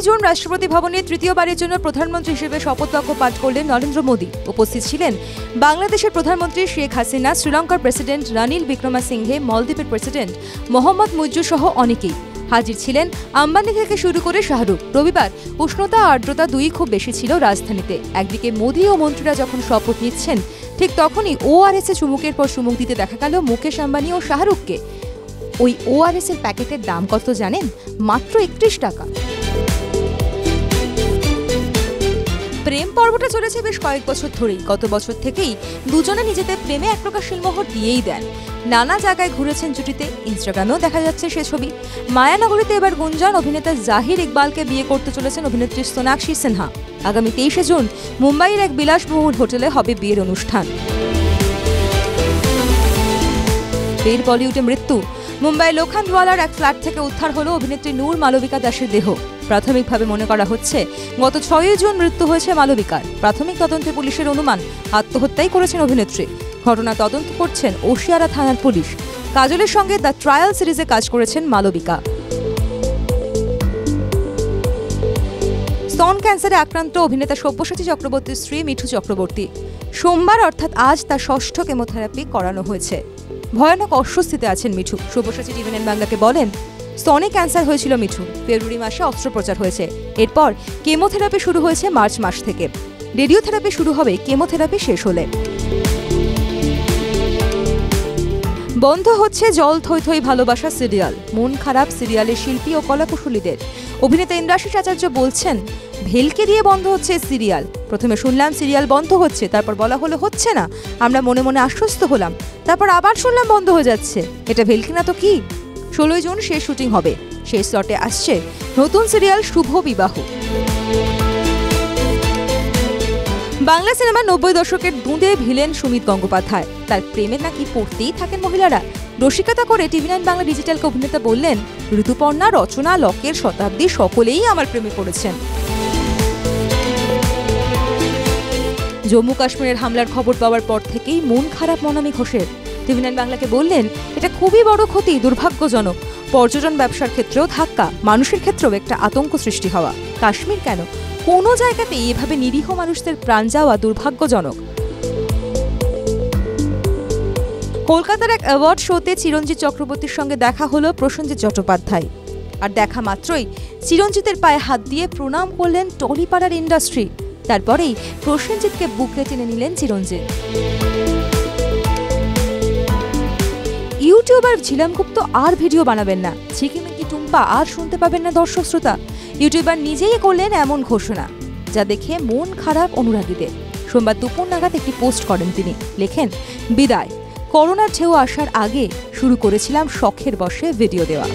June রাষ্ট্রপতি ভবনে তৃতীয়বারের জন্য প্রধানমন্ত্রী হিসেবে শপথ বাক্য পাঠ করলেন নরেন্দ্র মোদী। উপস্থিত ছিলেন বাংলাদেশের প্রধানমন্ত্রী শেখ হাসিনা, শ্রীলঙ্কার প্রেসিডেন্ট রানিল বিক্রমাসিংঘে, মলদ্বীপের প্রেসিডেন্ট মোহাম্মদ মুইজ্জু সহ অনেকেই। হাজির ছিলেন আম্বানি থেকে শুরু করে শাহরুখ। রবিবার উষ্ণতা আর্দ্রতা দুই খুব বেশি ছিল রাজধানীতে। একদিকে মোদী ও মন্ত্রীরা যখন শপথ নিচ্ছেন, ঠিক তখনই ওআরএস এ চুমুকের পর চুমুক দিতে দেখা গেল মুকেশ আম্বানি ও শাহরুখকে। ওই ওআরএস এর প্যাকেটের দাম কত জানেন? মাত্র 31 টাকা। প্রেম পর্বটা চলেছে বেশ কয়েক বছর ধরেই। গত বছর থেকেই দুজনে নিজেদের প্রেমে এক প্রকার শিলমোহর দিয়েই দেন। নানা জায়গায় ঘুরেছেন জুটিতে, ইনস্টাগ্রামেও দেখা যাচ্ছে সে ছবি। মায়ানগরীতে এবার গুঞ্জন, অভিনেতা জাহির ইকবালকে বিয়ে করতে চলেছেন অভিনেত্রী সোনাক্ষী সিনহা। আগামী 23শে জুন মুম্বাইয়ের এক বিলাসবহুল হোটেলে হবে বিয়ের অনুষ্ঠান। ফের বলিউডে মৃত্যু। মুম্বাই লোখান্দওয়ালার এক ফ্ল্যাট থেকে উদ্ধার হলো অভিনেত্রী নূর মালবিকা দাসের দেহ। প্রাথমিকভাবে মনে করা হচ্ছে গত 6 জুন মৃত্যু হয়েছে মালবিকার। প্রাথমিক তদন্তে পুলিশের অনুমান আত্মহত্যাই করেছেন অভিনেত্রী। ঘটনা তদন্ত করছেন ওশিয়ারা থানার পুলিশ। কাজলের সঙ্গে দ্য ট্রায়াল সিরিজে কাজ করেছেন মালবিকা। স্তন ক্যান্সারে আক্রান্ত অভিনেতা সব্যসাচী চক্রবর্তীর স্ত্রী মিঠু চক্রবর্তী। সোমবার অর্থাৎ আজ তার 6ষ্ঠ কেমোথেরাপি করানো হয়েছে। ভয়ানক অস্বস্তিতে আছেন মিঠু। সব্যসাচী টিভিএন বাংলাকে বলেন, স্তনে ক্যান্সার হয়েছিল মিঠু। ফেব্রুয়ারি মাসে অস্ত্রোপচার হয়েছে। এরপর কেমোথেরাপি শুরু হয়েছে মার্চ মাস থেকে। রেডিওথেরাপি শুরু হবে কেমোথেরাপি শেষ হলে। বন্ধ হচ্ছে জল থই থই ভালোবাসা সিরিয়াল। মন খারাপ সিরিয়ালের শিল্পী ও কলাকুশলীদের। অভিনেতা ইন্দ্রাশিস আচার্য বলছেন, ভেলকে দিয়ে বন্ধ হচ্ছে সিরিয়াল। প্রথমে শুনলাম সিরিয়াল বন্ধ হচ্ছে, তারপর বলা হলো হচ্ছে না। আমরা মনে মনে আশ্বস্ত হলাম, তারপর আবার শুনলাম বন্ধ হয়ে যাচ্ছে। এটা ভেলকি না তো কি? 16 জুন শেষ শুটিং হবে। সেই স্লটে আসছে নতুন সিরিয়াল শুভ বিবাহ। বাংলা সিনেমার 90 দশকের দুঁদে ভিলেন সুমিত গঙ্গোপাধ্যায়। তার প্রেমে নাকি পড়তেই থাকেন মহিলারা। রসিকতা করে টিভি9 বাংলা ডিজিটালকে অভিনেতা বললেন, ঋতুপর্ণা, রচনা, লকের, শতাব্দী সকলেই আমার প্রেমে পড়েছেন। জম্মু কাশ্মীরের হামলার খবর পাওয়ার পর থেকেই মন খারাপ মনামি ঘোষের। টিভি9 বাংলাকে বললেন, এটা খুবই বড় ক্ষতি, দুর্ভাগ্যজনক। পর্যটন ব্যবসার ক্ষেত্রেও ধাক্কা, মানুষের ক্ষেত্রেও একটা আতঙ্ক সৃষ্টি হওয়া। কাশ্মীর কেন, কোনো জায়গাতেই এভাবে নিরীহ মানুষদের প্রাণ যাওয়া দুর্ভাগ্যজনক। কলকাতার এক অ্যাওয়ার্ড শোতে চিরঞ্জিত চক্রবর্তীর সঙ্গে দেখা হলো প্রসেনজিৎ চট্টোপাধ্যায়। আর দেখা মাত্রই চিরঞ্জিতের পায়ে হাত দিয়ে প্রণাম করলেন টলিপাড়ার ইন্ডাস্ট্রি। তারপরেই প্রসেনজিৎকে বুকে টেনে নিলেন চিরঞ্জিত। ইউটিউবার ঝিলাম গুপ্ত আর ভিডিও বানাবেন না। ঝিকিমিকি টুম্পা আর শুনতে পাবেন না দর্শক শ্রোতা। ইউটিউবার নিজেই করলেন এমন ঘোষণা, যা দেখে মন খারাপ অনুরাগীদের। সোমবার দুপুর নাগাদ একটি পোস্ট করেন তিনি। লেখেন, বিদায়। করোনার ঢেউ আসার আগে শুরু করেছিলাম শখের বশে ভিডিও দেওয়া।